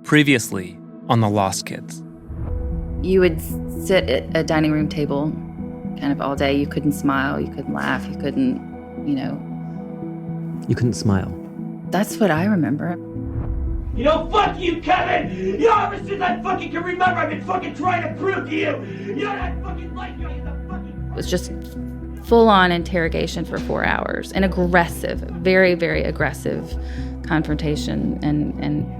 Previously on The Lost Kids. You would sit at a dining room table kind of all day. You couldn't smile, you couldn't laugh, you couldn't, You couldn't smile. That's what I remember. Fuck you, Kevin! Ever since I fucking can remember, I've been fucking trying to prove to you, that I fucking like you. It was just full-on interrogation for 4 hours. An aggressive, very, very aggressive confrontation and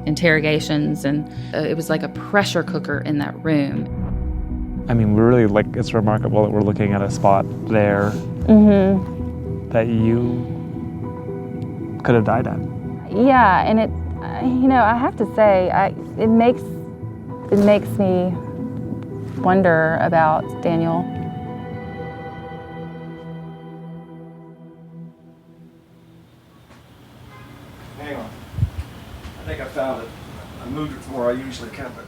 interrogations. And it was like a pressure cooker in that room. I mean, really, it's remarkable that we're looking at a spot there that you could have died at. Yeah, and it, I have to say, it makes me wonder about Daniel. Hang on. I think I found it. I moved it from where I usually kept it.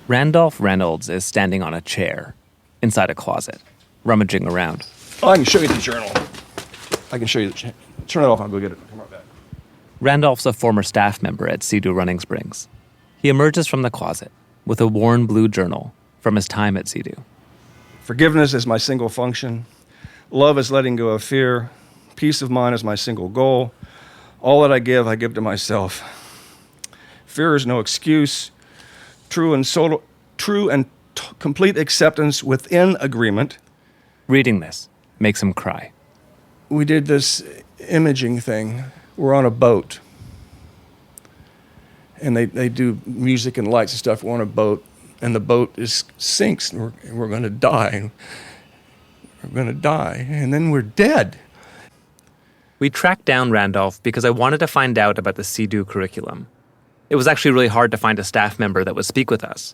Randolph Reynolds is standing on a chair inside a closet, rummaging around. Oh, I can show you the journal. I can show you the turn it off, I'll go get it. Come right back. Randolph's a former staff member at CEDU Running Springs. He emerges from the closet with a worn blue journal from his time at CEDU. Forgiveness is my single function. Love is letting go of fear. Peace of mind is my single goal. All that I give to myself. Fear is no excuse. True and complete acceptance within agreement. Reading this makes him cry. We did this imaging thing. We're on a boat. And they do music and lights and stuff. We're on a boat, and the boat sinks, and we're going to die. We're going to die, and then we're dead. We tracked down Randolph because I wanted to find out about the CEDU curriculum. It was actually really hard to find a staff member that would speak with us.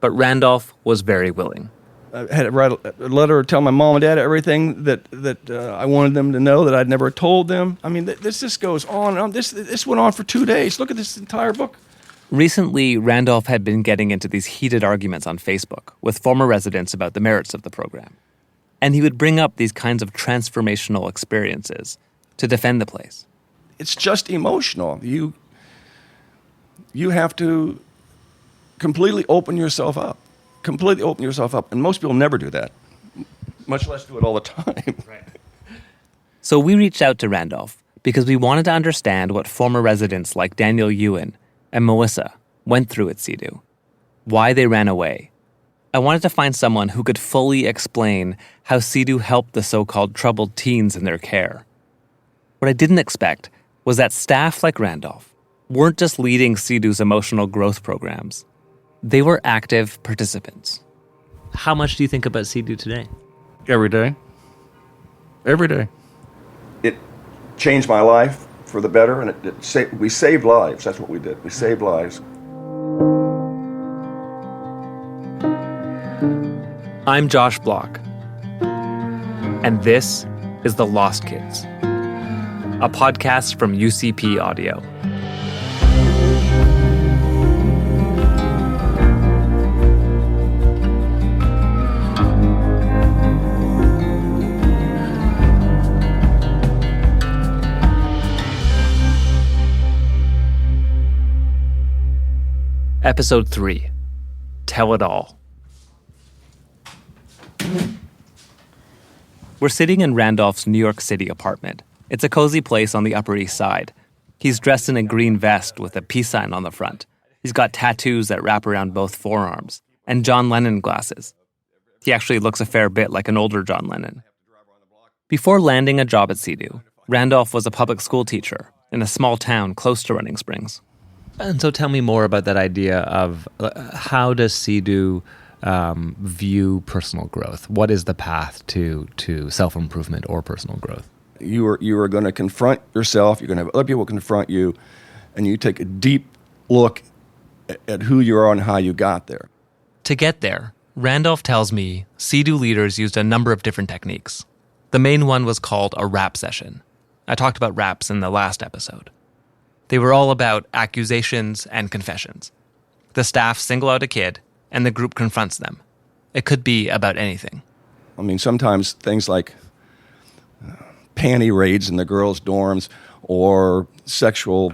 But Randolph was very willing. I had to write a letter, tell my mom and dad everything that I wanted them to know that I'd never told them. I mean, this just goes on and on. This went on for 2 days. Look at this entire book. Recently, Randolph had been getting into these heated arguments on Facebook with former residents about the merits of the program. And he would bring up these kinds of transformational experiences to defend the place. It's just emotional. You have to completely open yourself up. And most people never do that, much less do it all the time. Right. So we reached out to Randolph because we wanted to understand what former residents like Daniel Ewan and Melissa went through at CEDU, why they ran away. I wanted to find someone who could fully explain how CEDU helped the so-called troubled teens in their care. What I didn't expect was that staff like Randolph weren't just leading CEDU's emotional growth programs. They were active participants. How much do you think about CEDU today? Every day. Every day. It changed my life for the better, and we saved lives. That's what we did. We saved lives. I'm Josh Bloch, and this is The Lost Kids, a podcast from UCP Audio. Episode 3, Tell It All. We're sitting in Randolph's New York City apartment. It's a cozy place on the Upper East Side. He's dressed in a green vest with a peace sign on the front. He's got tattoos that wrap around both forearms, and John Lennon glasses. He actually looks a fair bit like an older John Lennon. Before landing a job at CEDU, Randolph was a public school teacher in a small town close to Running Springs. And so tell me more about that idea of how does CEDU view personal growth? What is the path to self-improvement or personal growth? You are going to confront yourself. You're going to have other people confront you, and you take a deep look at who you are and how you got there. To get there, Randolph tells me CEDU leaders used a number of different techniques. The main one was called a rap session. I talked about raps in the last episode. They were all about accusations and confessions. The staff single out a kid, and the group confronts them. It could be about anything. I mean, sometimes things like panty raids in the girls' dorms or sexual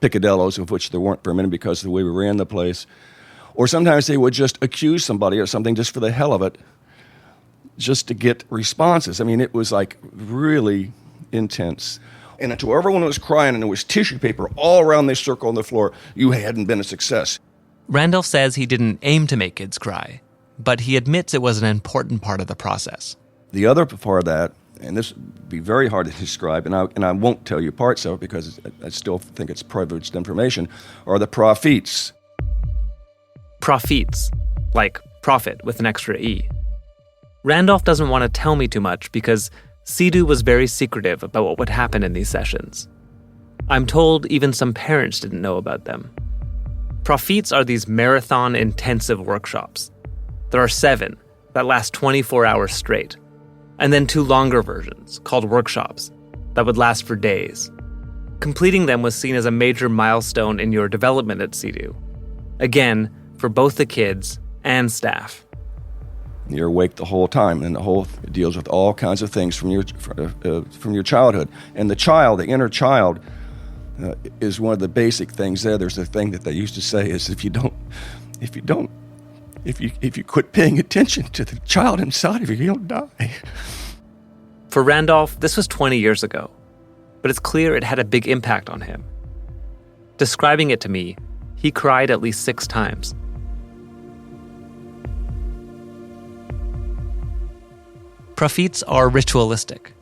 picadillos, of which there weren't for a minute because of the way we ran the place. Or sometimes they would just accuse somebody of something just for the hell of it, just to get responses. I mean, it was like really intense. And to everyone who was crying and there was tissue paper all around this circle on the floor, you hadn't been a success. Randolph says he didn't aim to make kids cry, but he admits it was an important part of the process. The other part of that, and this would be very hard to describe, and I won't tell you parts of it because I still think it's privileged information, are the profits. Profits, like profit with an extra E. Randolph doesn't want to tell me too much because CEDU was very secretive about what would happen in these sessions. I'm told even some parents didn't know about them. Profits are these marathon intensive workshops. There are 7 that last 24 hours straight, and then 2 longer versions called workshops that would last for days. Completing them was seen as a major milestone in your development at CEDU. Again, for both the kids and staff. You're awake the whole time, and the whole deals with all kinds of things from your childhood. And the child, the inner child, is one of the basic things there. There's a thing that they used to say is if you quit paying attention to the child inside of you, you'll die. For Randolph, this was 20 years ago, but it's clear it had a big impact on him. Describing it to me, he cried at least 6 times. Profits are ritualistic.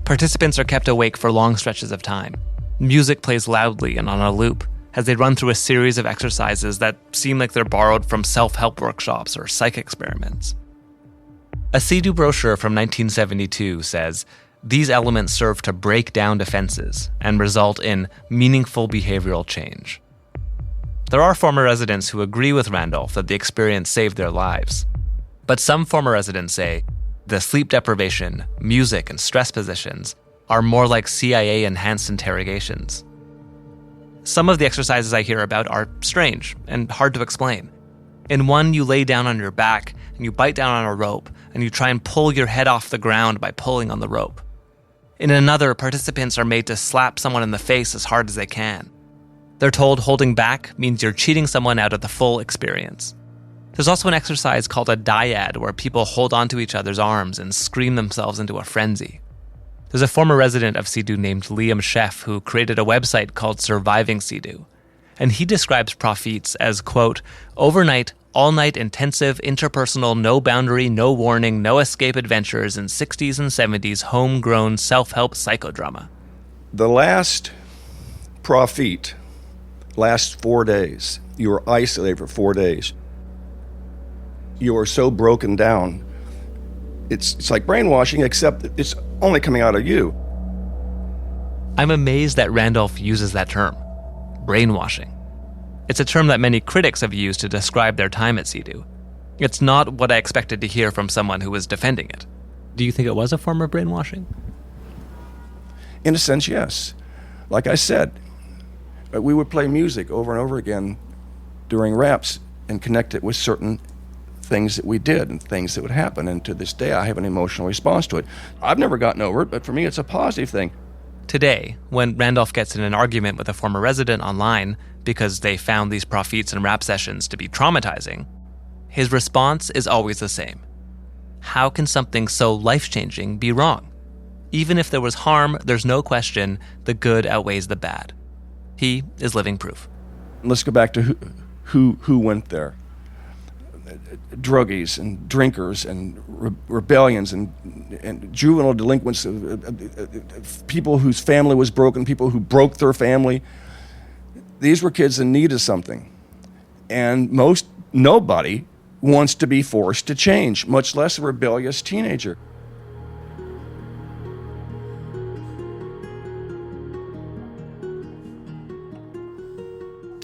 Participants are kept awake for long stretches of time. Music plays loudly and on a loop as they run through a series of exercises that seem like they're borrowed from self-help workshops or psych experiments. A CEDU brochure from 1972 says, these elements serve to break down defenses and result in meaningful behavioral change. There are former residents who agree with Randolph that the experience saved their lives. But some former residents say, the sleep deprivation, music, and stress positions are more like CIA-enhanced interrogations. Some of the exercises I hear about are strange and hard to explain. In one, you lay down on your back and you bite down on a rope and you try and pull your head off the ground by pulling on the rope. In another, participants are made to slap someone in the face as hard as they can. They're told holding back means you're cheating someone out of the full experience. There's also an exercise called a dyad where people hold onto each other's arms and scream themselves into a frenzy. There's a former resident of CEDU named Liam Sheff who created a website called Surviving CEDU, and he describes profits as, quote, overnight, all-night intensive, interpersonal, no boundary, no warning, no escape adventures in 60s and 70s homegrown self-help psychodrama. The last profit lasts 4 days. You are isolated for 4 days. You are so broken down. It's like brainwashing, except it's only coming out of you. I'm amazed that Randolph uses that term, brainwashing. It's a term that many critics have used to describe their time at CEDU. It's not what I expected to hear from someone who was defending it. Do you think it was a form of brainwashing? In a sense, yes. Like I said, we would play music over and over again during raps and connect it with certain things that we did and things that would happen. And to this day, I have an emotional response to it. I've never gotten over it, but for me, it's a positive thing. Today, when Randolph gets in an argument with a former resident online because they found these profits and rap sessions to be traumatizing, his response is always the same. How can something so life-changing be wrong? Even if there was harm, there's no question the good outweighs the bad. He is living proof. Let's go back to who went there. Druggies and drinkers and rebellions and juvenile delinquents, people whose family was broken, people who broke their family. These were kids in need of something. And nobody wants to be forced to change, much less a rebellious teenager.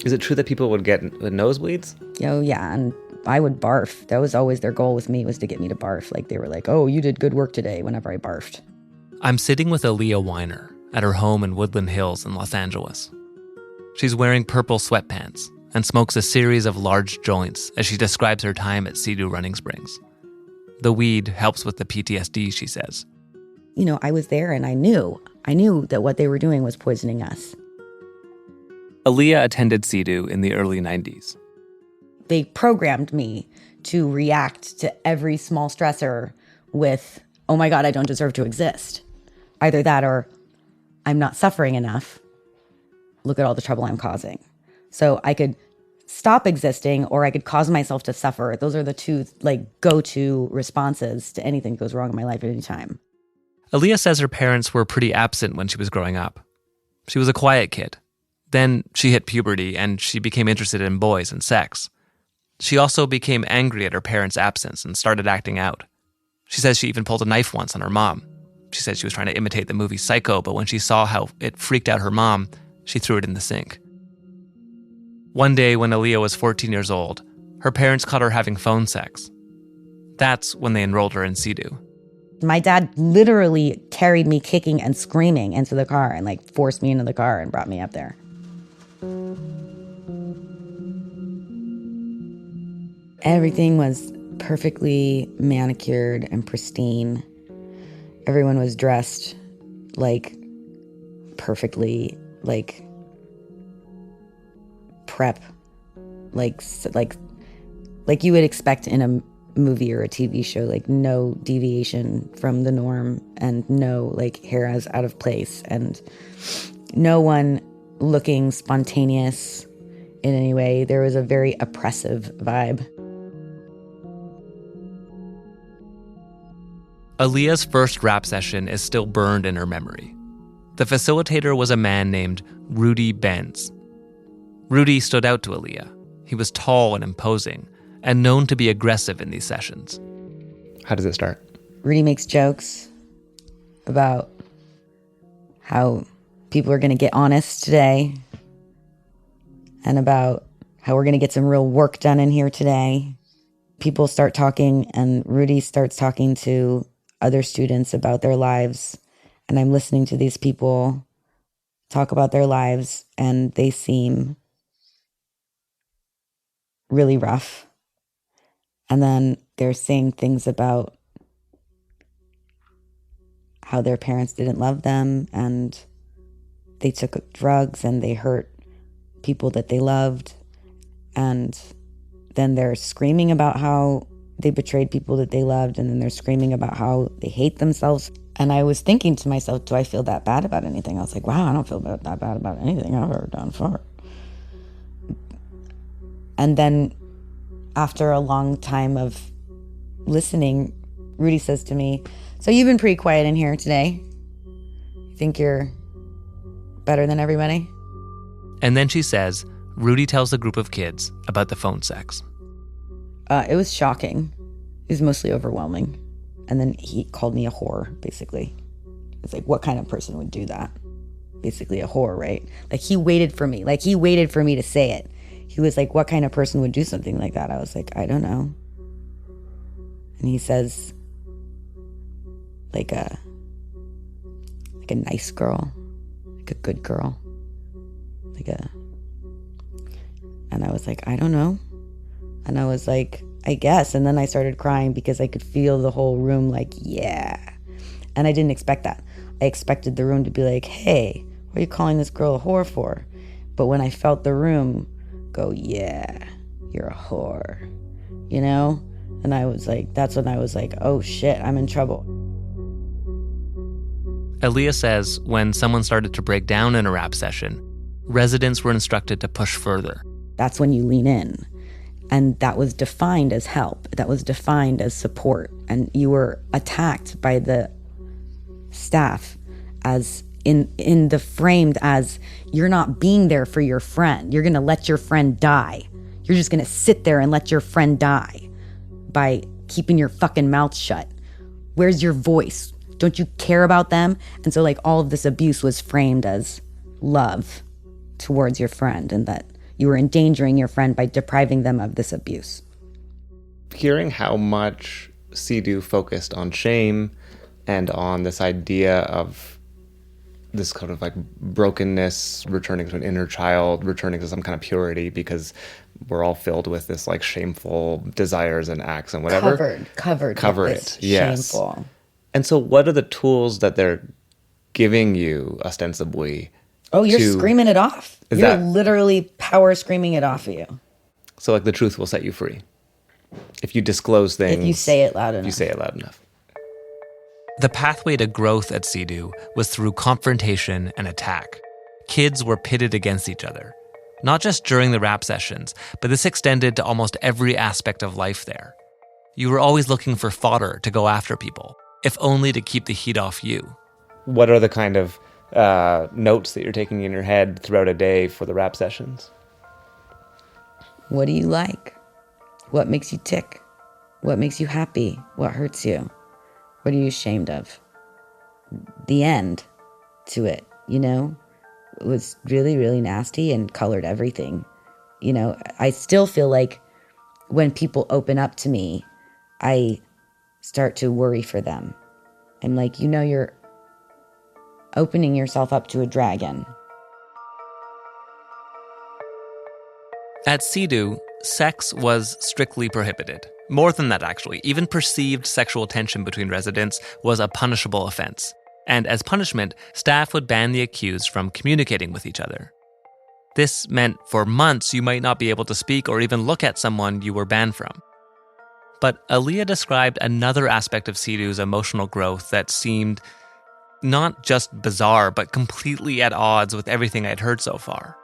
Is it true that people would get nosebleeds? Oh, yeah, and I would barf. That was always their goal with me, was to get me to barf. Like, they were like, oh, you did good work today, whenever I barfed. I'm sitting with Aaliyah Weiner at her home in Woodland Hills in Los Angeles. She's wearing purple sweatpants and smokes a series of large joints as she describes her time at CEDU Running Springs. The weed helps with the PTSD, she says. I was there and I knew that what they were doing was poisoning us. Aaliyah attended CEDU in the early 90s. They programmed me to react to every small stressor with, oh my God, I don't deserve to exist. Either that or I'm not suffering enough. Look at all the trouble I'm causing. So I could stop existing or I could cause myself to suffer. Those are the two go-to responses to anything that goes wrong in my life at any time. Aaliyah says her parents were pretty absent when she was growing up. She was a quiet kid. Then she hit puberty and she became interested in boys and sex. She also became angry at her parents' absence and started acting out. She says she even pulled a knife once on her mom. She said she was trying to imitate the movie Psycho, but when she saw how it freaked out her mom, she threw it in the sink. One day when Aaliyah was 14 years old, her parents caught her having phone sex. That's when they enrolled her in CEDU. My dad literally carried me kicking and screaming into the car and forced me into the car and brought me up there. Everything was perfectly manicured and pristine. Everyone was dressed perfectly, prep, like you would expect in a movie or a TV show, no deviation from the norm and no hair as out of place and no one looking spontaneous in any way. There was a very oppressive vibe. Aaliyah's first rap session is still burned in her memory. The facilitator was a man named Rudy Benz. Rudy stood out to Aaliyah. He was tall and imposing, and known to be aggressive in these sessions. How does it start? Rudy makes jokes about how people are going to get honest today and about how we're going to get some real work done in here today. People start talking, and Rudy starts talking to other students about their lives, and I'm listening to these people talk about their lives, and they seem really rough. And then they're saying things about how their parents didn't love them, and they took drugs, and they hurt people that they loved. And then they're screaming about how they betrayed people that they loved, and then they're screaming about how they hate themselves. And I was thinking to myself, do I feel that bad about anything? I was like, wow, I don't feel that bad about anything I've ever done before. And then after a long time of listening, Rudy says to me, so you've been pretty quiet in here today. You think you're better than everybody? And then she says, Rudy tells the group of kids about the phone sex. It was shocking. It was mostly overwhelming. And then he called me a whore, basically. It's what kind of person would do that? Basically a whore, right? He waited for me. He waited for me to say it. He was like, what kind of person would do something like that? I was like, I don't know. And he says, a nice girl, a good girl, and I was like, I don't know. And I was like, I guess. And then I started crying because I could feel the whole room yeah. And I didn't expect that. I expected the room to be like, hey, what are you calling this girl a whore for? But when I felt the room go, yeah, you're a whore, And I was like, that's when I was like, oh shit, I'm in trouble. Aaliyah says when someone started to break down in a rap session, residents were instructed to push further. That's when you lean in. And that was defined as help. That was defined as support. And you were attacked by the staff as in the framed as you're not being there for your friend. You're going to let your friend die. You're just going to sit there and let your friend die by keeping your fucking mouth shut. Where's your voice? Don't you care about them? And so all of this abuse was framed as love towards your friend, and that you were endangering your friend by depriving them of this abuse. Hearing how much CEDU focused on shame and on this idea of this kind of brokenness, returning to an inner child, returning to some kind of purity, because we're all filled with this shameful desires and acts and whatever. Cover it. Yes. Shameful. And so what are the tools that they're giving you ostensibly Oh, you're to- screaming it off. Is You're that- literally power screaming it off of you. So like the truth will set you free. If you disclose things. If you say it loud enough. If you say it loud enough. The pathway to growth at CEDU was through confrontation and attack. Kids were pitted against each other, not just during the rap sessions, but this extended to almost every aspect of life there. You were always looking for fodder to go after people, if only to keep the heat off you. What are the kind of notes that you're taking in your head throughout a day for the rap sessions? What do you like? What makes you tick? What makes you happy? What hurts you? What are you ashamed of? The end to it, you know? It was really, really nasty and colored everything. You know, I still feel like when people open up to me, I start to worry for them. I'm like, you know, you're opening yourself up to a dragon. At CEDU, sex was strictly prohibited. More than that, actually. Even perceived sexual tension between residents was a punishable offense. And as punishment, staff would ban the accused from communicating with each other. This meant for months you might not be able to speak or even look at someone you were banned from. But Aaliyah described another aspect of CEDU's emotional growth that seemed not just bizarre, but completely at odds with everything I'd heard so far.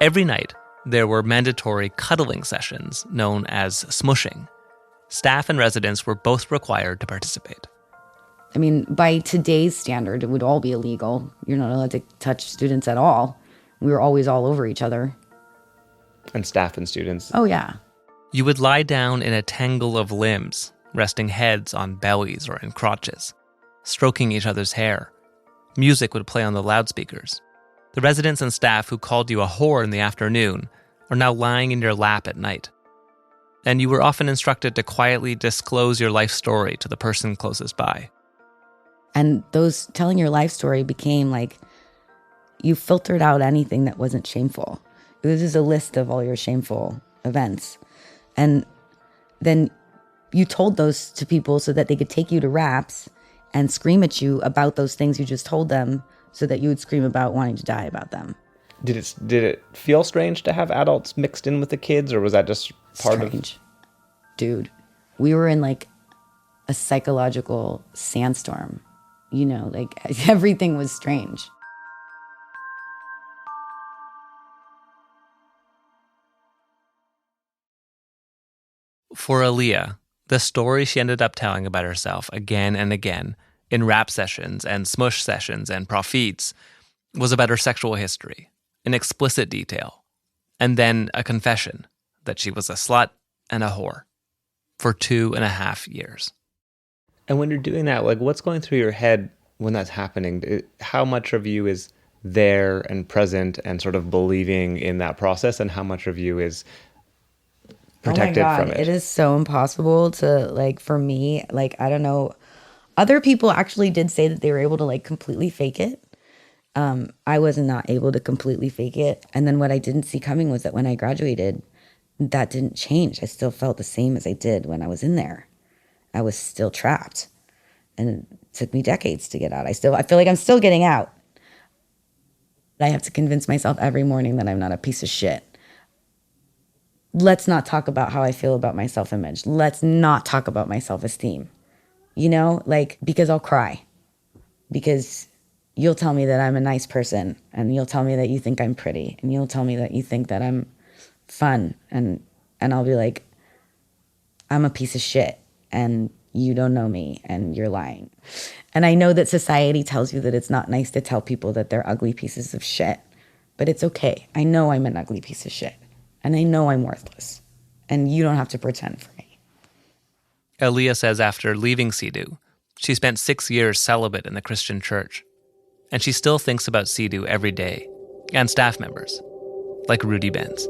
Every night, there were mandatory cuddling sessions known as smushing. Staff and residents were both required to participate. I mean, by today's standard, it would all be illegal. You're not allowed to touch students at all. We were always all over each other. And staff and students. Oh, yeah. You would lie down in a tangle of limbs, resting heads on bellies or in crotches, stroking each other's hair. Music would play on the loudspeakers. The residents and staff who called you a whore in the afternoon are now lying in your lap at night. And you were often instructed to quietly disclose your life story to the person closest by. And those telling your life story became like, you filtered out anything that wasn't shameful. It was just a list of all your shameful events. And then you told those to people so that they could take you to raps and scream at you about those things you just told them so that you would scream about wanting to die about them. Did it feel strange to have adults mixed in with the kids, or was that just part Strange. Dude, we were in like a psychological sandstorm. You know, like everything was strange. For Aaliyah, the story she ended up telling about herself again and again in rap sessions and smush sessions and profits was about her sexual history, in explicit detail, and then a confession that she was a slut and a whore for 2.5 years. And when you're doing that, like, what's going through your head when that's happening? How much of you is there and present and sort of believing in that process, and how much of you is protected from it? It is so impossible to, like, for me, like, I don't know. Other people actually did say that they were able to, like, completely fake it. I was not able to completely fake it. And then what I didn't see coming was that when I graduated, that didn't change. I still felt the same as I did when I was in there. I was still trapped. And it took me decades to get out. I feel like I'm still getting out. I have to convince myself every morning that I'm not a piece of shit. Let's not talk about how I feel about my self-image. Let's not talk about my self-esteem. You know, like, because I'll cry. Because you'll tell me that I'm a nice person, and you'll tell me that you think I'm pretty, and you'll tell me that you think that I'm fun, and I'll be like, I'm a piece of shit, and you don't know me, and you're lying. And I know that society tells you that it's not nice to tell people that they're ugly pieces of shit, but it's okay. I know I'm an ugly piece of shit, and I know I'm worthless, and you don't have to pretend for me. Aaliyah says after leaving CEDU, she spent 6 years celibate in the Christian church, and she still thinks about CEDU every day, and staff members, like Rudy Benz.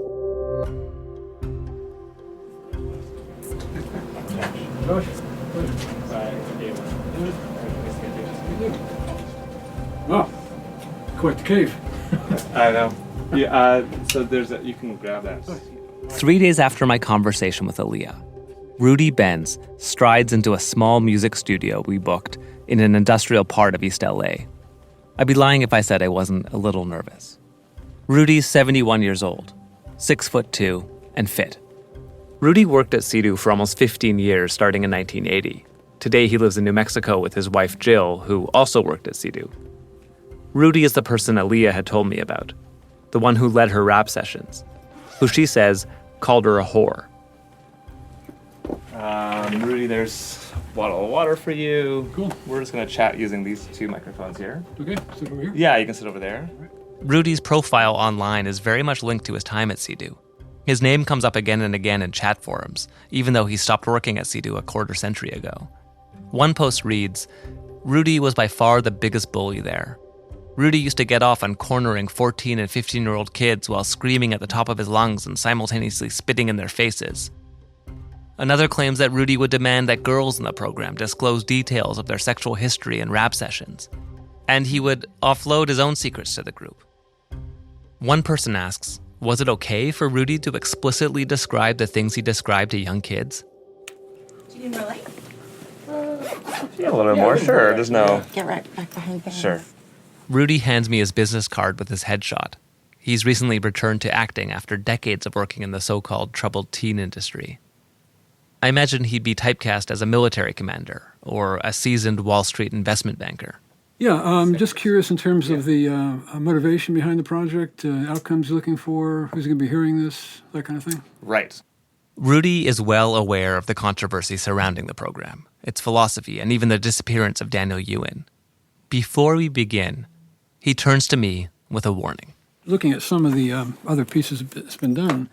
Oh, quite the cave. I know. Yeah, so you can grab that. 3 days after my conversation with Aaliyah, Rudy Benz strides into a small music studio we booked in an industrial part of East LA. I'd be lying if I said I wasn't a little nervous. Rudy's 71 years old, 6'2", and fit. Rudy worked at CEDU for almost 15 years, starting in 1980. Today he lives in New Mexico with his wife Jill, who also worked at CEDU. Rudy is the person Aaliyah had told me about, the one who led her rap sessions, who she says called her a whore. Rudy, there's a bottle of water for you. Cool. We're just going to chat using these two microphones here. Okay, sit over here. Yeah, you can sit over there. Rudy's profile online is very much linked to his time at CEDU. His name comes up again and again in chat forums, even though he stopped working at CEDU a quarter century ago. One post reads, "Rudy was by far the biggest bully there. Rudy used to get off on cornering 14 and 15-year-old kids while screaming at the top of his lungs and simultaneously spitting in their faces." Another claims that Rudy would demand that girls in the program disclose details of their sexual history in rap sessions, and he would offload his own secrets to the group. One person asks, was it okay for Rudy to explicitly describe the things he described to young kids? Do you need more light? Yeah, a little bit more, sure. There's no... Get right back behind Beth. Sure. Rudy hands me his business card with his headshot. He's recently returned to acting after decades of working in the so-called troubled teen industry. I imagine he'd be typecast as a military commander or a seasoned Wall Street investment banker. Yeah, just curious in terms of the motivation behind the project, outcomes you're looking for, who's going to be hearing this, that kind of thing. Right. Rudy is well aware of the controversy surrounding the program, its philosophy, and even the disappearance of Daniel Ewan. Before we begin, he turns to me with a warning. Looking at some of the other pieces that's been done,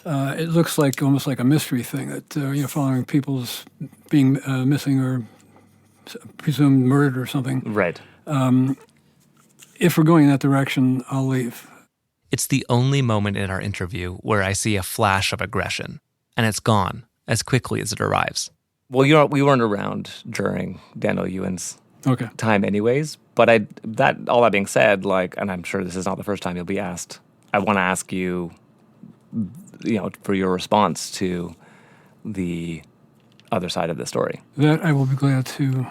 it looks like almost like a mystery thing that, following people's being missing or presumed murdered or something. Right. If we're going in that direction, I'll leave. It's the only moment in our interview where I see a flash of aggression, and it's gone as quickly as it arrives. Well, we weren't around during Daniel Ewan's time anyways, but all that being said, and I'm sure this is not the first time you'll be asked, I want to ask you, for your response to the other side of the story. That I will be glad to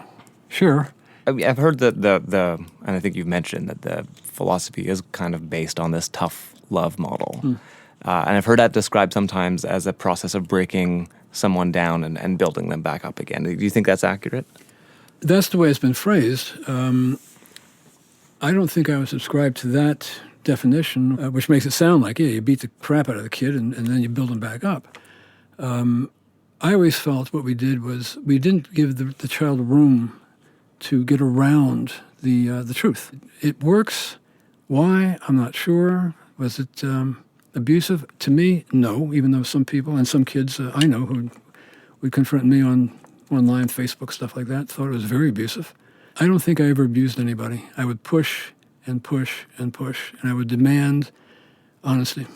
share. I've heard that and I think you've mentioned that the philosophy is kind of based on this tough love model. And I've heard that described sometimes as a process of breaking someone down and building them back up again. Do you think that's accurate? That's the way it's been phrased. I don't think I would subscribe to that definition, which makes it sound like, you beat the crap out of the kid and then you build him back up. I always felt what we did was we didn't give the child room to get around the truth. It works. Why? I'm not sure. Was it abusive? To me, no, even though some people and some kids I know who would confront me online, Facebook, stuff like that, thought it was very abusive. I don't think I ever abused anybody. I would push and push and push, and I would demand honesty.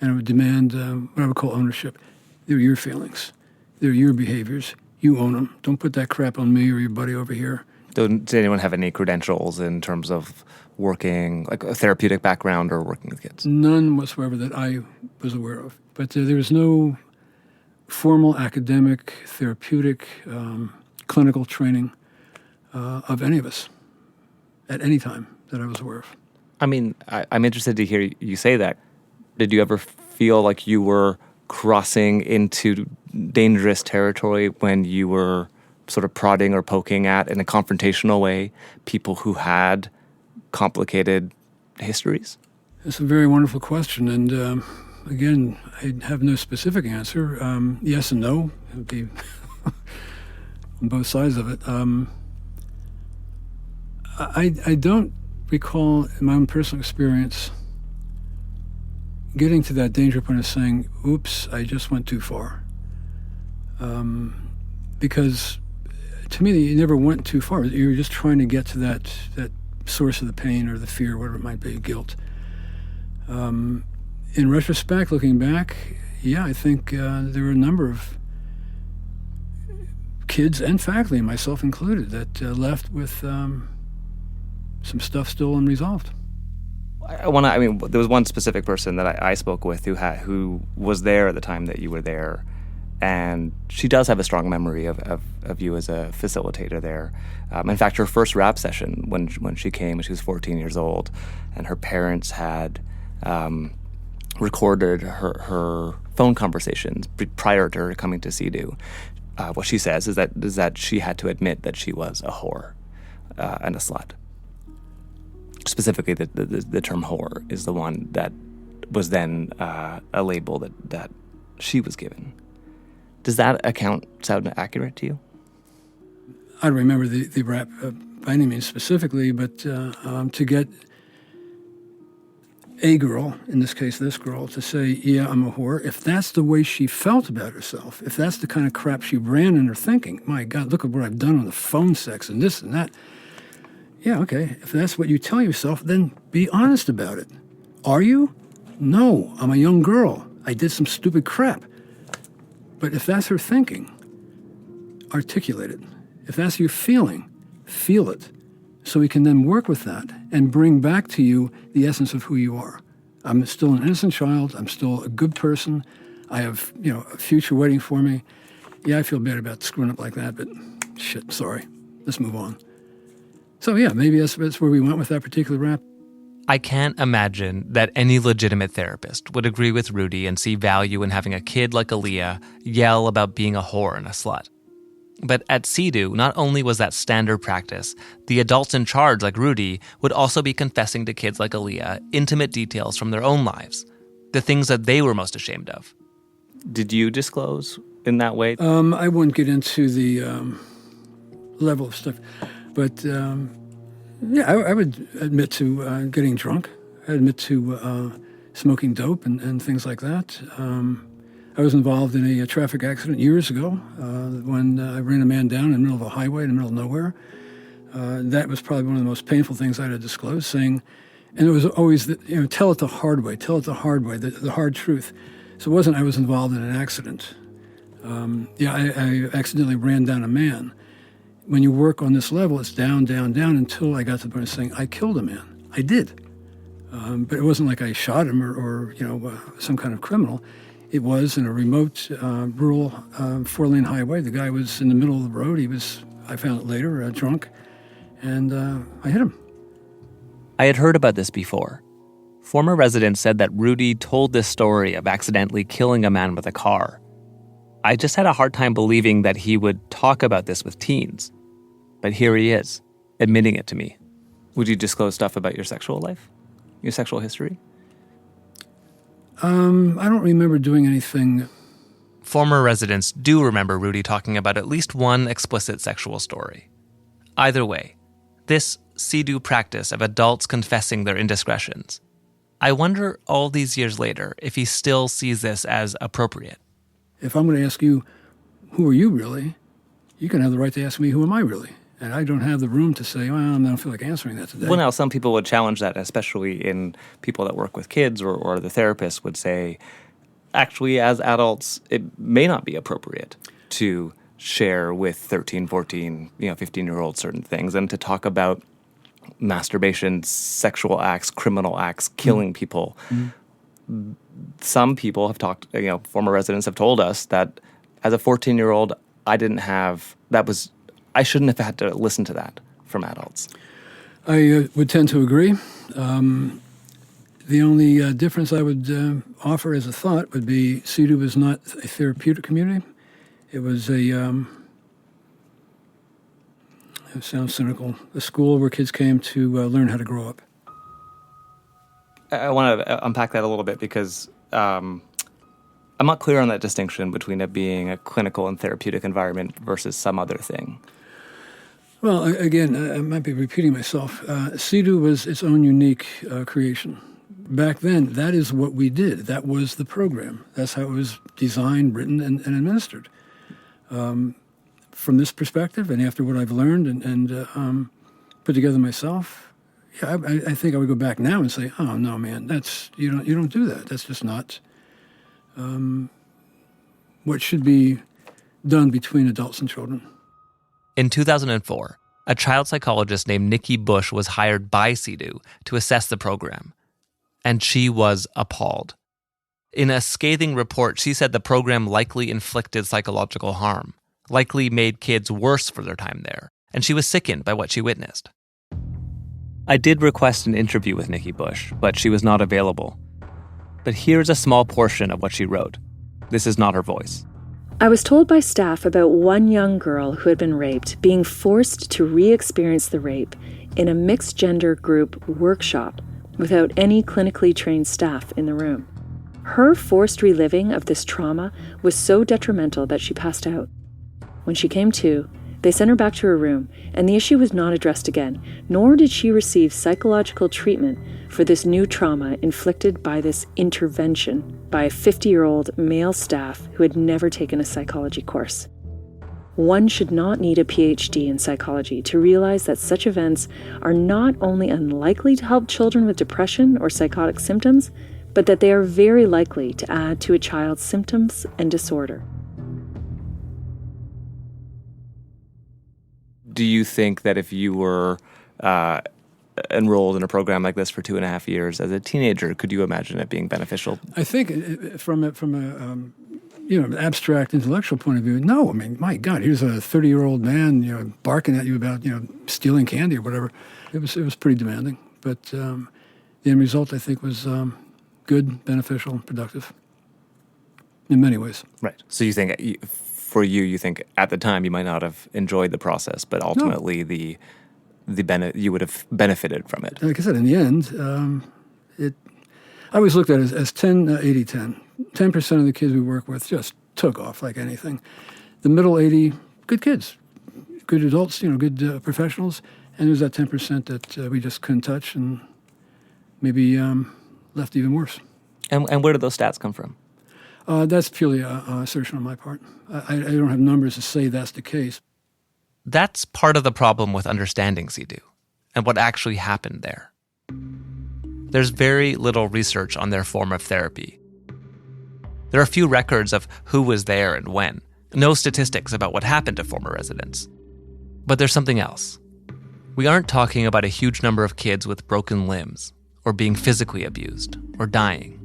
And I would demand what I would call ownership. They're your feelings. They're your behaviors. You own them. Don't put that crap on me or your buddy over here. Did anyone have any credentials in terms of working, like a therapeutic background or working with kids? None whatsoever that I was aware of. But there was no formal academic, therapeutic, clinical training of any of us at any time that I was aware of. I mean, I'm interested to hear you say that. Did you ever feel like you were crossing into dangerous territory when you were sort of prodding or poking at, in a confrontational way, people who had complicated histories? That's a very wonderful question. And again, I have no specific answer. Yes and no. It would be on both sides of it. I don't recall in my own personal experience getting to that danger point of saying, oops, I just went too far. Because to me, you never went too far. You were just trying to get to that source of the pain or the fear, whatever it might be, guilt. In retrospect, looking back, yeah, I think there were a number of kids and faculty, myself included, that left with some stuff still unresolved. There was one specific person that I spoke with who was there at the time that you were there, And she does have a strong memory of you as a facilitator there. In fact, her first rap session when she came when she was 14 years old, and her parents had recorded her phone conversations prior to her coming to CEDU. What she says is that she had to admit that she was a whore and a slut. Specifically, the term whore is the one that was then a label that she was given. Does that account sound accurate to you? I don't remember the rap by any means specifically, but to get a girl, in this case this girl, to say, yeah, I'm a whore, if that's the way she felt about herself, if that's the kind of crap she ran in her thinking, my God, look at what I've done on the phone sex and this and that. Yeah, okay, if that's what you tell yourself, then be honest about it. Are you? No, I'm a young girl. I did some stupid crap. But if that's her thinking, articulate it. If that's your feeling, feel it. So we can then work with that and bring back to you the essence of who you are. I'm still an innocent child. I'm still a good person. I have, a future waiting for me. Yeah, I feel bad about screwing up like that, but shit, sorry. Let's move on. So yeah, maybe that's where we went with that particular rap. I can't imagine that any legitimate therapist would agree with Rudy and see value in having a kid like Aaliyah yell about being a whore and a slut. But at CEDU, not only was that standard practice, the adults in charge, like Rudy, would also be confessing to kids like Aaliyah intimate details from their own lives, the things that they were most ashamed of. Did you disclose in that way? I wouldn't get into the level of stuff, but I would admit to getting drunk. I admit to smoking dope and things like that. I was involved in a traffic accident years ago when I ran a man down in the middle of a highway in the middle of nowhere. That was probably one of the most painful things I had to disclose, saying, and it was always, tell it the hard way, the hard truth. So it wasn't I was involved in an accident. I accidentally ran down a man. When you work on this level, it's down, down, down until I got to the point of saying, I killed a man. I did. But it wasn't like I shot him or some kind of criminal. It was in a remote, rural, 4-lane highway. The guy was in the middle of the road. I found it later, drunk, and I hit him. I had heard about this before. Former residents said that Rudy told this story of accidentally killing a man with a car. I just had a hard time believing that he would talk about this with teens. But here he is, admitting it to me. Would you disclose stuff about your sexual life? Your sexual history? I don't remember doing anything. Former residents do remember Rudy talking about at least one explicit sexual story. Either way, this CEDU practice of adults confessing their indiscretions, I wonder all these years later if he still sees this as appropriate. If I'm going to ask you, who are you really? You can have the right to ask me, who am I really? And I don't have the room to say, well, I don't feel like answering that today. Well, now, some people would challenge that, especially in people that work with kids or the therapist would say, actually, as adults, it may not be appropriate to share with 13, 14, 15-year-olds certain things and to talk about masturbation, sexual acts, criminal acts, killing people. Mm-hmm. Some people have talked, former residents have told us that as a 14-year-old, I shouldn't have had to listen to that from adults. I would tend to agree. The only difference I would offer as a thought would be CEDU was not a therapeutic community. It was it sounds cynical, a school where kids came to learn how to grow up. I want to unpack that a little bit because I'm not clear on that distinction between it being a clinical and therapeutic environment versus some other thing. Well, again, I might be repeating myself. CEDU was its own unique creation. Back then, that is what we did. That was the program. That's how it was designed, written, and administered. From this perspective, and after what I've learned and put together myself, yeah, I think I would go back now and say, oh no, man, that's you don't do that. That's just not what should be done between adults and children. In 2004, a child psychologist named Nikki Bush was hired by CEDU to assess the program, and she was appalled. In a scathing report, she said the program likely inflicted psychological harm, likely made kids worse for their time there, and she was sickened by what she witnessed. I did request an interview with Nikki Bush, but she was not available. But here's a small portion of what she wrote. This is not her voice. I was told by staff about one young girl who had been raped being forced to re-experience the rape in a mixed-gender group workshop without any clinically trained staff in the room. Her forced reliving of this trauma was so detrimental that she passed out. When she came to, they sent her back to her room, and the issue was not addressed again, nor did she receive psychological treatment for this new trauma inflicted by this intervention by a 50-year-old male staff who had never taken a psychology course. One should not need a PhD in psychology to realize that such events are not only unlikely to help children with depression or psychotic symptoms, but that they are very likely to add to a child's symptoms and disorder. Do you think that if you were enrolled in a program like this for 2.5 years as a teenager, could you imagine it being beneficial? I think from an abstract intellectual point of view, no. I mean, my God, here's a 30-year-old man, barking at you about, stealing candy or whatever. It was pretty demanding, but the end result, I think, was good, beneficial, productive in many ways. Right. So you think, for you think at the time you might not have enjoyed the process, but ultimately you would have benefited from it. Like I said, in the end, I always looked at it as 80-10. 10% of the kids we work with just took off like anything. The middle 80, good kids, good adults, good professionals, and there's that 10% that we just couldn't touch and maybe left even worse. And where do those stats come from? That's purely an assertion on my part. I don't have numbers to say that's the case. That's part of the problem with understanding CEDU and what actually happened there. There's very little research on their form of therapy. There are few records of who was there and when, no statistics about what happened to former residents. But there's something else. We aren't talking about a huge number of kids with broken limbs, or being physically abused, or dying.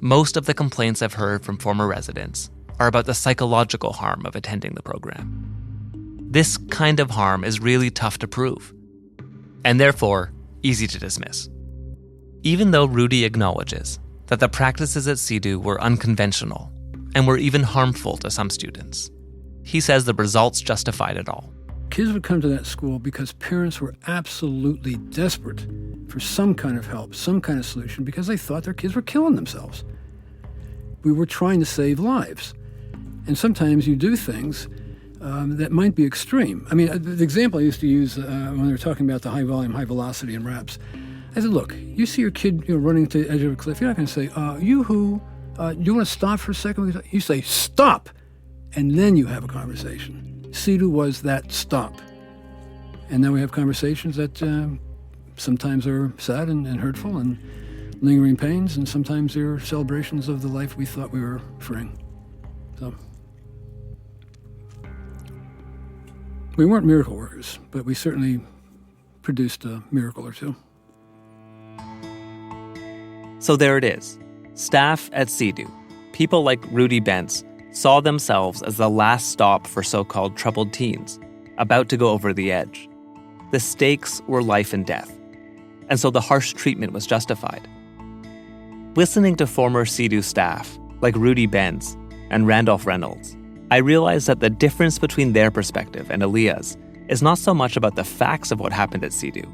Most of the complaints I've heard from former residents are about the psychological harm of attending the program. This kind of harm is really tough to prove, and therefore easy to dismiss. Even though Rudy acknowledges that the practices at CEDU were unconventional and were even harmful to some students, he says the results justified it all. Kids would come to that school because parents were absolutely desperate for some kind of help, some kind of solution, because they thought their kids were killing themselves. We were trying to save lives. And sometimes you do things that might be extreme. I mean, the example I used to use when they were talking about the high volume, high velocity in reps, I said, look, you see your kid running to the edge of a cliff, you're not going to say, you want to stop for a second? You say, stop, and then you have a conversation. CEDU was that stop. And now we have conversations that sometimes are sad and hurtful and lingering pains, and sometimes they're celebrations of the life we thought we were freeing. So we weren't miracle workers, but we certainly produced a miracle or two. So there it is. Staff at CEDU, people like Rudy Bentz, saw themselves as the last stop for so-called troubled teens, about to go over the edge. The stakes were life and death, and so the harsh treatment was justified. Listening to former CEDU staff, like Rudy Bentz and Randolph Reynolds, I realized that the difference between their perspective and Aaliyah's is not so much about the facts of what happened at CEDU.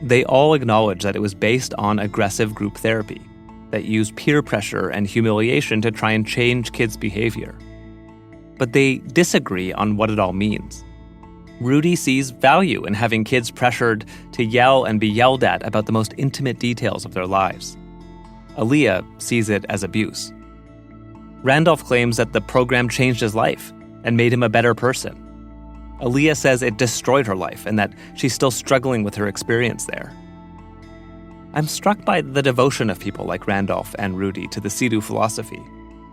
They all acknowledge that it was based on aggressive group therapy that used peer pressure and humiliation to try and change kids' behavior. But they disagree on what it all means. Rudy sees value in having kids pressured to yell and be yelled at about the most intimate details of their lives. Aaliyah sees it as abuse. Randolph claims that the program changed his life and made him a better person. Aaliyah says it destroyed her life and that she's still struggling with her experience there. I'm struck by the devotion of people like Randolph and Rudy to the CEDU philosophy,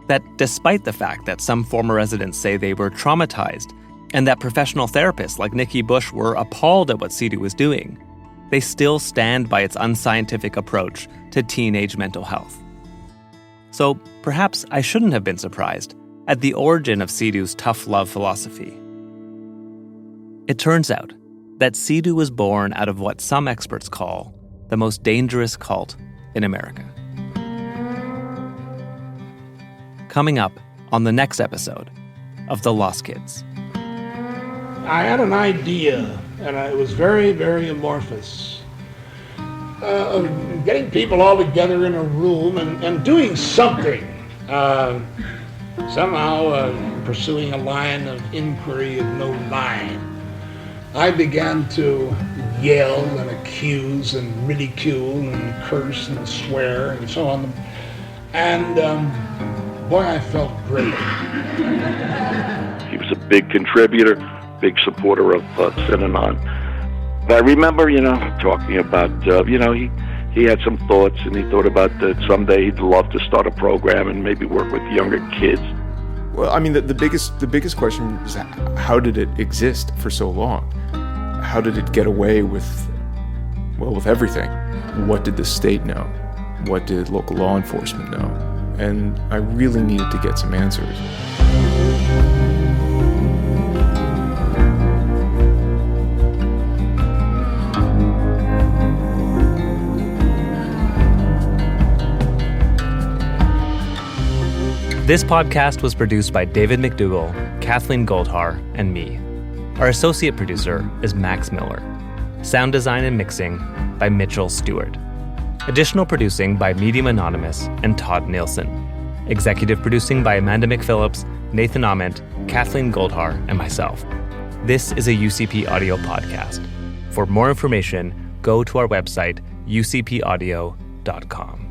that despite the fact that some former residents say they were traumatized and that professional therapists like Nikki Bush were appalled at what CEDU was doing, they still stand by its unscientific approach to teenage mental health. So perhaps I shouldn't have been surprised at the origin of CEDU's tough love philosophy. It turns out that CEDU was born out of what some experts call the most dangerous cult in America. Coming up on the next episode of The Lost Kids. I had an idea, and it was very, very amorphous, of getting people all together in a room and doing something. Somehow pursuing a line of inquiry of no line. I began to yell and accuse and ridicule and curse and swear and so on. And boy, I felt great. He was a big contributor, big supporter of Synanon. I remember, talking about, he had some thoughts, and he thought about that someday he'd love to start a program and maybe work with younger kids. Well, I mean, the biggest question is, how did it exist for so long? How did it get away with everything? What did the state know? What did local law enforcement know? And I really needed to get some answers. This podcast was produced by David McDougall, Kathleen Goldhar, and me. Our associate producer is Max Miller. Sound design and mixing by Mitchell Stuart. Additional producing by Medium Anonymous and Todd Nilssen. Executive producing by Amanda McPhillips, Nathan Ament, Kathleen Goldhar, and myself. This is a UCP audio podcast. For more information, go to our website, ucpaudio.com.